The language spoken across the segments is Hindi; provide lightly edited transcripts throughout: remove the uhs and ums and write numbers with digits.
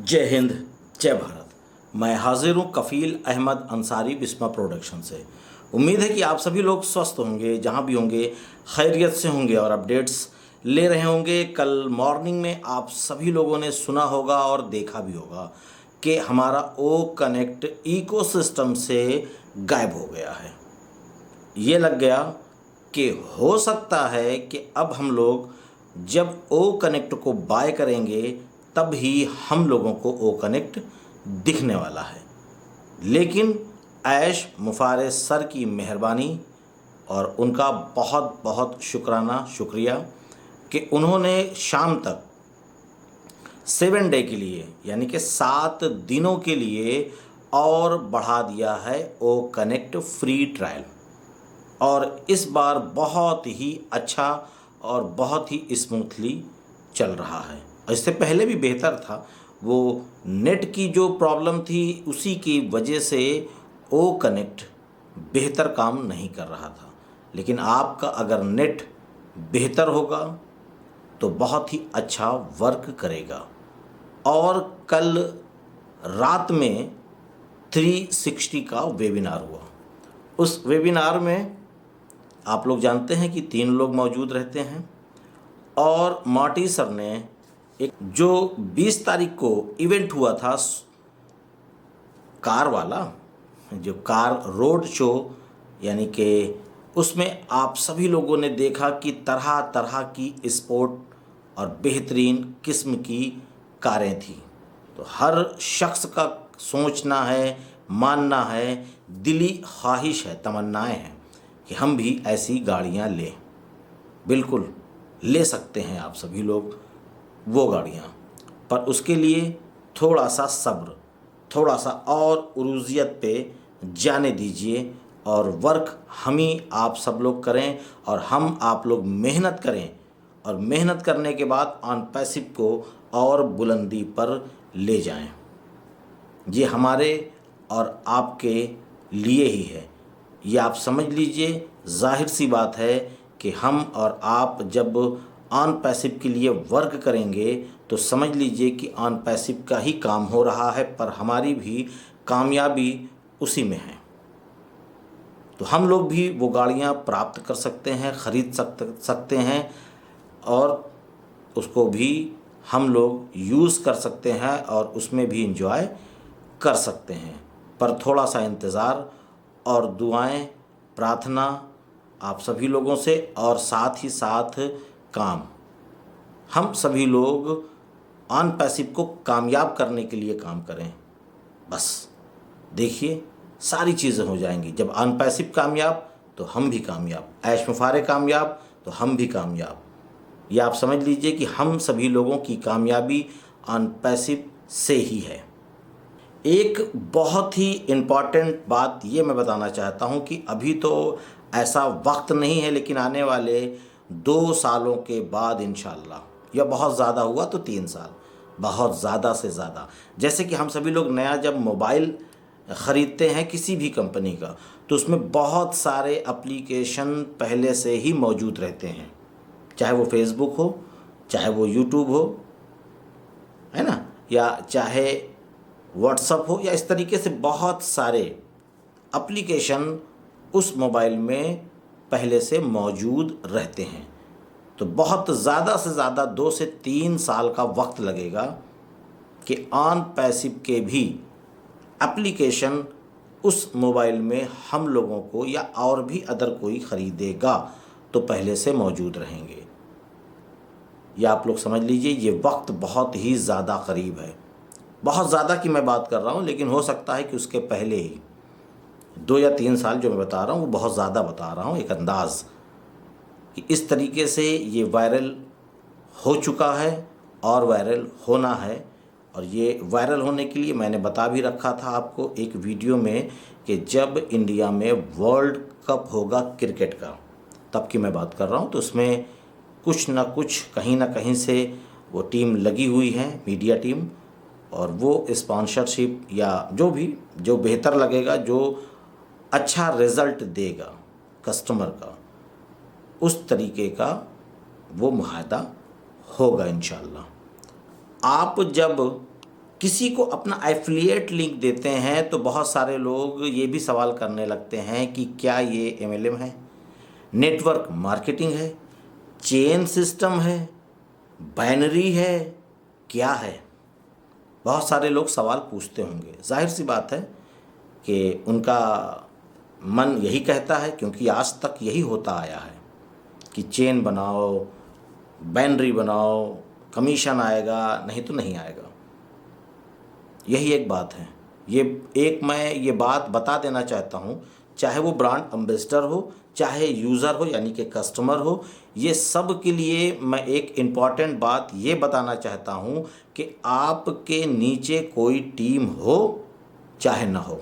जय हिंद, जय भारत। मैं हाजिर हूँ कफ़ील अहमद अंसारी बिस्मा प्रोडक्शन से। उम्मीद है कि आप सभी लोग स्वस्थ होंगे, जहाँ भी होंगे खैरियत से होंगे और अपडेट्स ले रहे होंगे। कल मॉर्निंग में आप सभी लोगों ने सुना होगा और देखा भी होगा कि हमारा ओ कनेक्ट इकोसिस्टम से गायब हो गया है। ये लग गया कि हो सकता है कि अब हम लोग जब ओ कनेक्ट को बाय करेंगे तब ही हम लोगों को ओ कनेक्ट दिखने वाला है। लेकिन ऐश मुफारे सर की मेहरबानी और उनका बहुत बहुत शुक्रिया कि उन्होंने शाम तक 7 डे के लिए यानी कि 7 दिनों के लिए और बढ़ा दिया है ओ कनेक्ट फ्री ट्रायल। और इस बार बहुत ही अच्छा और बहुत ही स्मूथली चल रहा है। इससे पहले भी बेहतर था। वो नेट की जो प्रॉब्लम थी उसी की वजह से ओ कनेक्ट बेहतर काम नहीं कर रहा था। लेकिन आपका अगर नेट बेहतर होगा तो बहुत ही अच्छा वर्क करेगा। और कल रात में 360 का वेबिनार हुआ। उस वेबिनार में आप लोग जानते हैं कि 3 लोग मौजूद रहते हैं और मार्टी सर ने एक जो 20 तारीख को इवेंट हुआ था कार वाला, जो कार रोड शो, यानी कि उसमें आप सभी लोगों ने देखा कि तरह तरह की स्पोर्ट और बेहतरीन किस्म की कारें थी। तो हर शख्स का सोचना है, मानना है, दिली ख्वाहिश है, तमन्नाएं हैं कि हम भी ऐसी गाड़ियां लें। बिल्कुल ले सकते हैं आप सभी लोग वो गाड़ियाँ, पर उसके लिए थोड़ा सा सब्र, थोड़ा सा और उरूजियत पे जाने दीजिए और वर्क हम ही आप सब लोग करें और हम आप लोग मेहनत करें और मेहनत करने के बाद ऑन पैसिव को और बुलंदी पर ले जाएं। ये हमारे और आपके लिए ही है। ये आप समझ लीजिए, जाहिर सी बात है कि हम और आप जब ऑन पैसिव के लिए वर्क करेंगे तो समझ लीजिए कि ऑन पैसिव का ही काम हो रहा है, पर हमारी भी कामयाबी उसी में है। तो हम लोग भी वो गाड़ियाँ प्राप्त कर सकते हैं, ख़रीद सकते हैं और उसको भी हम लोग यूज़ कर सकते हैं और उसमें भी इंजॉय कर सकते हैं। पर थोड़ा सा इंतज़ार और दुआएं, प्रार्थना आप सभी लोगों से और साथ ही साथ काम। हम सभी लोग ऑन पैसिव को कामयाब करने के लिए काम करें। बस देखिए, सारी चीज़ें हो जाएंगी। जब ऑन पैसिव कामयाब तो हम भी कामयाब, ऐश मुफारे कामयाब तो हम भी कामयाब। ये आप समझ लीजिए कि हम सभी लोगों की कामयाबी ऑन पैसिव से ही है। एक बहुत ही इम्पॉर्टेंट बात ये मैं बताना चाहता हूँ कि अभी तो ऐसा वक्त नहीं है, लेकिन आने वाले 2 सालों के बाद इंशाल्लाह, या बहुत ज़्यादा हुआ तो 3 साल, बहुत ज़्यादा से ज़्यादा, जैसे कि हम सभी लोग नया जब मोबाइल ख़रीदते हैं किसी भी कंपनी का तो उसमें बहुत सारे एप्लीकेशन पहले से ही मौजूद रहते हैं, चाहे वो फेसबुक हो, चाहे वो यूट्यूब हो, है ना, या चाहे व्हाट्सअप हो, या इस तरीके से बहुत सारे एप्लीकेशन उस मोबाइल में पहले से मौजूद रहते हैं। तो बहुत ज़्यादा से ज़्यादा 2 से 3 साल का वक्त लगेगा कि ऑन पैसिव के भी एप्लीकेशन उस मोबाइल में हम लोगों को या और भी अदर कोई ख़रीदेगा तो पहले से मौजूद रहेंगे। या आप लोग समझ लीजिए, ये वक्त बहुत ही ज़्यादा करीब है। बहुत ज़्यादा की मैं बात कर रहा हूँ, लेकिन हो सकता है कि उसके पहले ही 2 या 3 साल जो मैं बता रहा हूँ वो बहुत ज़्यादा बता रहा हूँ, एक अंदाज़ कि इस तरीके से ये वायरल हो चुका है और वायरल होना है। और ये वायरल होने के लिए मैंने बता भी रखा था आपको एक वीडियो में कि जब इंडिया में वर्ल्ड कप होगा क्रिकेट का, तब की मैं बात कर रहा हूँ। तो उसमें कुछ ना कुछ कहीं ना कहीं से वो टीम लगी हुई है, मीडिया टीम, और वो स्पॉन्सरशिप या जो बेहतर लगेगा, जो अच्छा रिज़ल्ट देगा कस्टमर का, उस तरीके का वो मुआहदा होगा इंशाल्लाह। आप जब किसी को अपना एफिलिएट लिंक देते हैं तो बहुत सारे लोग ये भी सवाल करने लगते हैं कि क्या ये एमएलएम है, नेटवर्क मार्केटिंग है, चेन सिस्टम है, बाइनरी है, क्या है। बहुत सारे लोग सवाल पूछते होंगे। जाहिर सी बात है कि उनका मन यही कहता है, क्योंकि आज तक यही होता आया है कि चेन बनाओ, बाइनरी बनाओ, कमीशन आएगा, नहीं तो नहीं आएगा। यही एक बात है। मैं ये बात बता देना चाहता हूँ, चाहे वो ब्रांड एम्बेसडर हो, चाहे यूज़र हो यानी कि कस्टमर हो, ये सब के लिए मैं एक इम्पॉर्टेंट बात ये बताना चाहता हूँ कि आपके नीचे कोई टीम हो चाहे ना हो,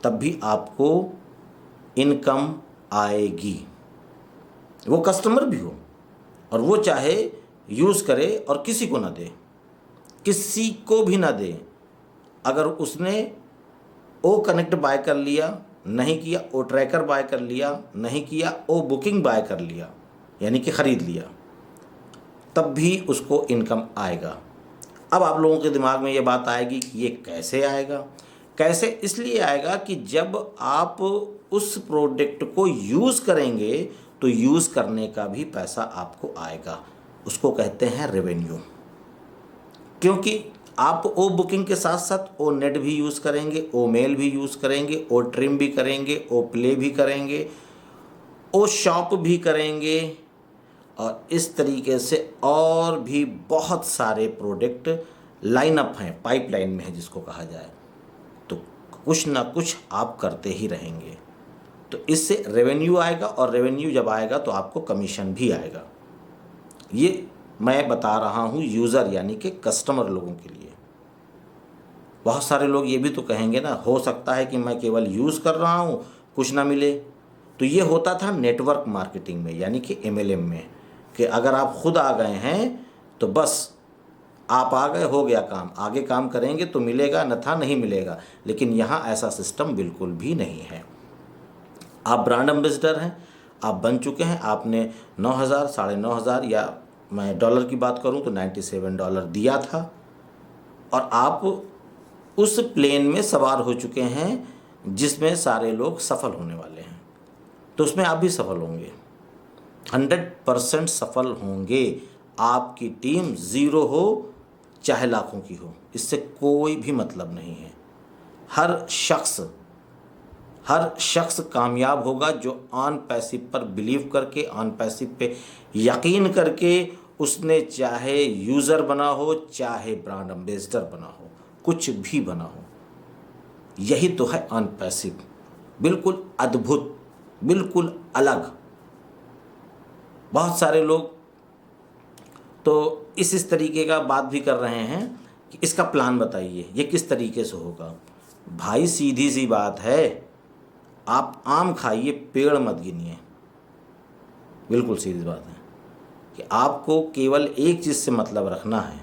तब भी आपको इनकम आएगी। वो कस्टमर भी हो और वो चाहे यूज़ करे और किसी को ना दे, किसी को भी ना दे। अगर उसने ओ कनेक्ट बाय कर लिया, नहीं किया ओ ट्रैकर बाय कर लिया, नहीं किया ओ बुकिंग बाय कर लिया यानी कि ख़रीद लिया, तब भी उसको इनकम आएगा। अब आप लोगों के दिमाग में ये बात आएगी कि ये कैसे आएगा। कैसे इसलिए आएगा कि जब आप उस प्रोडक्ट को यूज़ करेंगे तो यूज़ करने का भी पैसा आपको आएगा। उसको कहते हैं रेवेन्यू। क्योंकि आप ओ बुकिंग के साथ साथ ओ नेट भी यूज़ करेंगे, ओ मेल भी यूज़ करेंगे, ओ ट्रिम भी करेंगे, ओ प्ले भी करेंगे, ओ शॉप भी करेंगे, और इस तरीके से और भी बहुत सारे प्रोडक्ट लाइनअप हैं, पाइपलाइन में है जिसको कहा जाए। तो कुछ ना कुछ आप करते ही रहेंगे, तो इससे रेवेन्यू आएगा, और रेवेन्यू जब आएगा तो आपको कमीशन भी आएगा। ये मैं बता रहा हूँ यूज़र यानी कि कस्टमर लोगों के लिए। बहुत सारे लोग ये भी तो कहेंगे ना, हो सकता है कि मैं केवल यूज़ कर रहा हूँ, कुछ ना मिले। तो ये होता था नेटवर्क मार्केटिंग में यानी कि एमएलएम में, कि अगर आप खुद आ गए हैं तो बस आप आ गए, हो गया काम, आगे काम करेंगे तो मिलेगा, अन्यथा नहीं मिलेगा। लेकिन यहाँ ऐसा सिस्टम बिल्कुल भी नहीं है। आप ब्रांड एम्बेसडर हैं, आप बन चुके हैं, आपने 9,000, 9,500 या मैं डॉलर की बात करूं तो $97 दिया था, और आप उस प्लेन में सवार हो चुके हैं जिसमें सारे लोग सफल होने वाले हैं। तो उसमें आप भी सफल होंगे, 100% सफल होंगे। आपकी टीम 0 हो चाहे लाखों की हो, इससे कोई भी मतलब नहीं है। हर शख्स कामयाब होगा जो ऑन पैसिव पर बिलीव करके, ऑन पैसिव पे यकीन करके, उसने चाहे यूज़र बना हो, चाहे ब्रांड एम्बेसडर बना हो, कुछ भी बना हो। यही तो है ऑन पैसिव, बिल्कुल अद्भुत, बिल्कुल अलग। बहुत सारे लोग तो इस तरीके का बात भी कर रहे हैं कि इसका प्लान बताइए, ये किस तरीके से होगा। भाई सीधी सी बात है, आप आम खाइए, पेड़ मत गिनिए। बिल्कुल सीधी बात है कि आपको केवल एक चीज़ से मतलब रखना है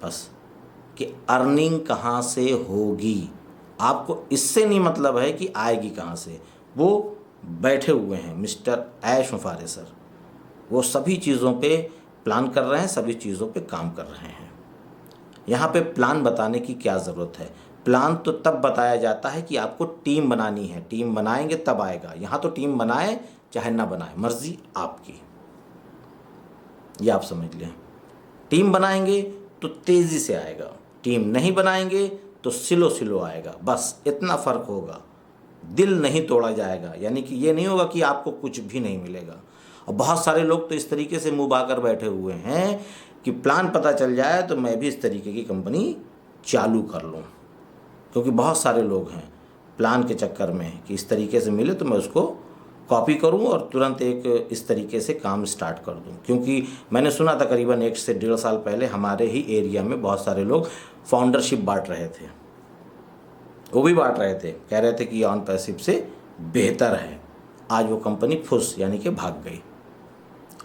बस, कि अर्निंग कहाँ से होगी। आपको इससे नहीं मतलब है कि आएगी कहाँ से। वो बैठे हुए हैं मिस्टर ऐश मुफारे सर, वो सभी चीज़ों पे प्लान कर रहे हैं, सभी चीज़ों पे काम कर रहे हैं। यहाँ पे प्लान बताने की क्या ज़रूरत है। प्लान तो तब बताया जाता है कि आपको टीम बनानी है, टीम बनाएंगे तब आएगा। यहाँ तो टीम बनाए चाहे ना बनाए, मर्जी आपकी, ये आप समझ लें। टीम बनाएंगे तो तेज़ी से आएगा, टीम नहीं बनाएंगे तो स्लो आएगा। बस इतना फ़र्क होगा, दिल नहीं तोड़ा जाएगा। यानी कि ये नहीं होगा कि आपको कुछ भी नहीं मिलेगा। और बहुत सारे लोग तो इस तरीके से मुँह बाकर बैठे हुए हैं कि प्लान पता चल जाए तो मैं भी इस तरीके की कंपनी चालू कर लूँ। क्योंकि बहुत सारे लोग हैं प्लान के चक्कर में कि इस तरीके से मिले तो मैं उसको कॉपी करूं और तुरंत एक इस तरीके से काम स्टार्ट कर दूं। क्योंकि मैंने सुना था करीबन 1 से 1.5 साल पहले हमारे ही एरिया में बहुत सारे लोग फाउंडरशिप बांट रहे थे। वो भी बांट रहे थे, कह रहे थे कि ऑन पैसिव से बेहतर है। आज वो कंपनी फुस यानी कि भाग गई।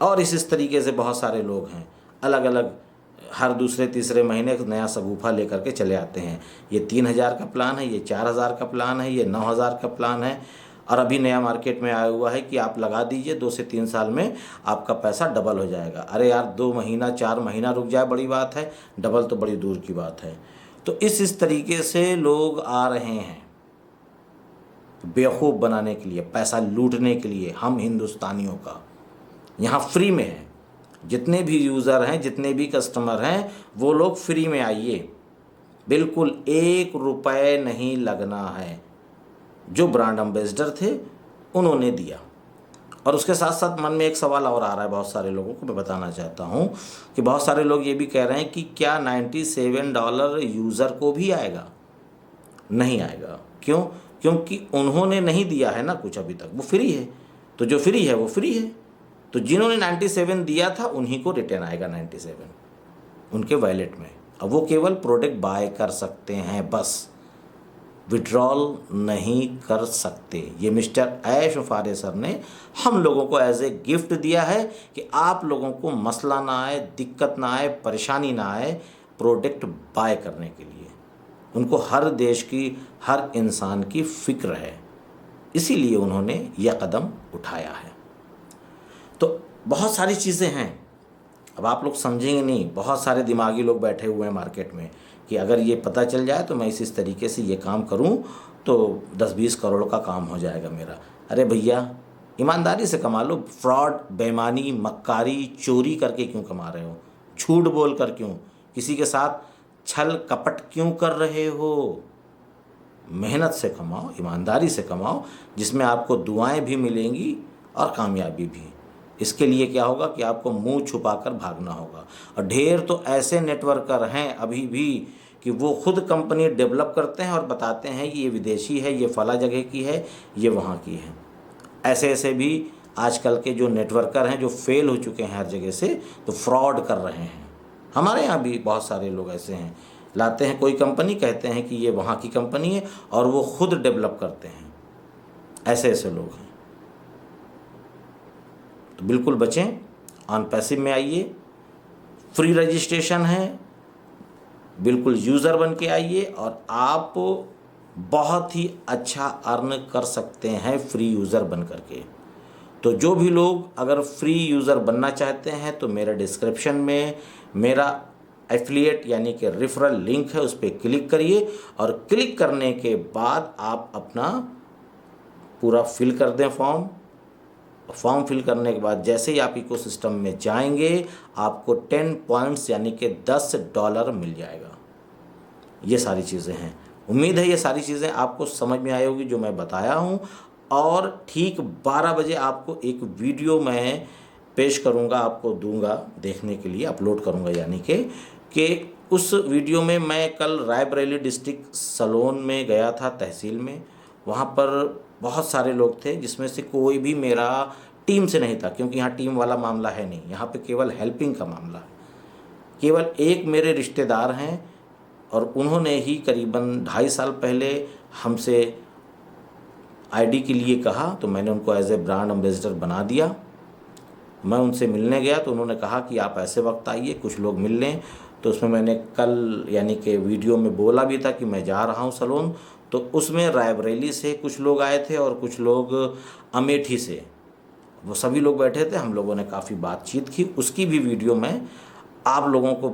और इस तरीके से बहुत सारे लोग हैं, अलग अलग हर दूसरे तीसरे महीने एक नया सगुफा लेकर के चले आते हैं। ये 3,000 का प्लान है, ये 4,000 का प्लान है, ये 9,000 का प्लान है। और अभी नया मार्केट में आया हुआ है कि आप लगा दीजिए 2 से 3 साल में आपका पैसा डबल हो जाएगा। अरे यार 2 महीना 4 महीना रुक जाए बड़ी बात है, डबल तो बड़ी दूर की बात है। तो इस तरीके से लोग आ रहे हैं बेवकूफ़ बनाने के लिए, पैसा लूटने के लिए हम हिंदुस्तानियों का। यहाँ फ्री में है, जितने भी यूज़र हैं, जितने भी कस्टमर हैं, वो लोग फ्री में आइए, बिल्कुल 1 रुपये नहीं लगना है। जो ब्रांड एम्बेसडर थे उन्होंने दिया। और उसके साथ साथ मन में एक सवाल और आ रहा है बहुत सारे लोगों को, मैं बताना चाहता हूँ कि बहुत सारे लोग ये भी कह रहे हैं कि क्या $97 यूज़र को भी आएगा? नहीं आएगा। क्यों? क्योंकि उन्होंने नहीं दिया है ना कुछ अभी तक, वो फ्री है। तो जो फ्री है वो फ्री है। तो जिन्होंने 97 दिया था उन्हीं को रिटर्न आएगा 97 उनके वॉलेट में। अब वो केवल प्रोडक्ट बाय कर सकते हैं, बस विड्रॉल नहीं कर सकते। ये मिस्टर ऐश फारे सर ने हम लोगों को एज ए गिफ्ट दिया है कि आप लोगों को मसला ना आए, दिक्कत ना आए, परेशानी ना आए प्रोडक्ट बाय करने के लिए। उनको हर देश की, हर इंसान की फिक्र है, इसीलिए उन्होंने यह कदम उठाया है। तो बहुत सारी चीज़ें हैं, अब आप लोग समझेंगे नहीं। बहुत सारे दिमागी लोग बैठे हुए हैं मार्केट में कि अगर ये पता चल जाए तो मैं इस तरीके से ये काम करूं तो 10-20 करोड़ का काम हो जाएगा मेरा। अरे भैया ईमानदारी से कमा लो। फ्रॉड, बेईमानी, मक्कारी, चोरी करके क्यों कमा रहे हो? झूठ बोल कर क्यों? किसी के साथ छल कपट क्यों कर रहे हो? मेहनत से कमाओ, ईमानदारी से कमाओ, जिसमें आपको दुआएं भी मिलेंगी और कामयाबी भी। इसके लिए क्या होगा कि आपको मुंह छुपाकर भागना होगा। और ढेर तो ऐसे नेटवर्कर हैं अभी भी कि वो खुद कंपनी डेवलप करते हैं और बताते हैं कि ये विदेशी है, ये फला जगह की है, ये वहाँ की है। ऐसे ऐसे भी आजकल के जो नेटवर्कर हैं जो फेल हो चुके हैं हर जगह से, तो फ्रॉड कर रहे हैं। हमारे यहाँ भी बहुत सारे लोग ऐसे हैं, लाते हैं कोई कंपनी, कहते हैं कि ये वहाँ की कंपनी है और वो खुद डेवलप करते हैं। ऐसे ऐसे लोग हैं। तो बिल्कुल बचें, ऑन पैसिव में आइए, फ्री रजिस्ट्रेशन है, बिल्कुल यूज़र बन के आइए और आप बहुत ही अच्छा अर्न कर सकते हैं फ्री यूज़र बन करके। तो जो भी लोग अगर फ्री यूज़र बनना चाहते हैं तो मेरा डिस्क्रिप्शन में मेरा एफिलिएट यानी कि रेफरल लिंक है, उस पर क्लिक करिए और क्लिक करने के बाद आप अपना पूरा फिल कर दें फॉर्म फिल करने के बाद जैसे ही आप इकोसिस्टम में जाएंगे आपको 10 पॉइंट्स यानी कि $10 मिल जाएगा। ये सारी चीज़ें हैं। उम्मीद है ये सारी चीज़ें आपको समझ में आई होगी जो मैं बताया हूँ। और ठीक 12 बजे आपको एक वीडियो मैं पेश करूँगा, आपको दूंगा देखने के लिए, अपलोड करूँगा यानी कि उस वीडियो में मैं कल रायबरेली डिस्ट्रिक्ट सलोन में गया था, तहसील में। वहाँ पर बहुत सारे लोग थे जिसमें से कोई भी मेरा टीम से नहीं था, क्योंकि यहाँ टीम वाला मामला है नहीं, यहाँ पे केवल हेल्पिंग का मामला है। केवल एक मेरे रिश्तेदार हैं और उन्होंने ही करीबन 2.5 साल पहले हमसे आईडी के लिए कहा, तो मैंने उनको एज ए ब्रांड एम्बेसडर बना दिया। मैं उनसे मिलने गया तो उन्होंने कहा कि आप ऐसे वक्त आइए, कुछ लोग मिल लें। तो उसमें मैंने कल यानी कि वीडियो में बोला भी था कि मैं जा रहा हूँ सलोन। तो उसमें रायबरेली से कुछ लोग आए थे और कुछ लोग अमेठी से, वो सभी लोग बैठे थे। हम लोगों ने काफ़ी बातचीत की, उसकी भी वीडियो मैं आप लोगों को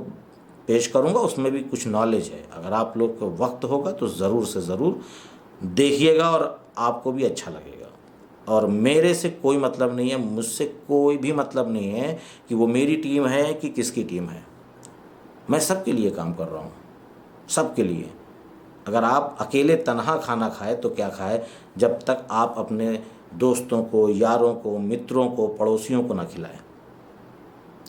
पेश करूंगा। उसमें भी कुछ नॉलेज है, अगर आप लोग को वक्त होगा तो ज़रूर से ज़रूर देखिएगा और आपको भी अच्छा लगेगा। और मेरे से कोई मतलब नहीं है, मुझसे कोई भी मतलब नहीं है कि वो मेरी टीम है कि किसकी टीम है। मैं सबके लिए काम कर रहा हूँ, सबके लिए। अगर आप अकेले तनहा खाना खाए तो क्या खाए, जब तक आप अपने दोस्तों को, यारों को, मित्रों को, पड़ोसियों को ना खिलाएं।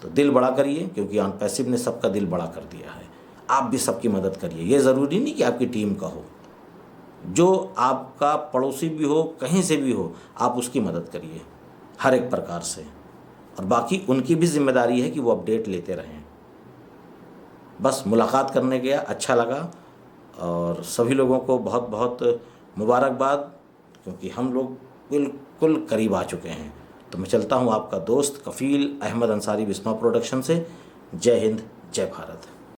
तो दिल बड़ा करिए, क्योंकि ऑन पैसिव ने सबका दिल बड़ा कर दिया है। आप भी सबकी मदद करिए। ये ज़रूरी नहीं कि आपकी टीम का हो, जो आपका पड़ोसी भी हो, कहीं से भी हो, आप उसकी मदद करिए हर एक प्रकार से। और बाकी उनकी भी जिम्मेदारी है कि वो अपडेट लेते रहें। बस मुलाकात करने गया, अच्छा लगा और सभी लोगों को बहुत बहुत मुबारकबाद, क्योंकि हम लोग बिल्कुल करीब आ चुके हैं। तो मैं चलता हूँ, आपका दोस्त कफील अहमद अंसारी, बिस्मा प्रोडक्शन से। जय हिंद, जय भारत।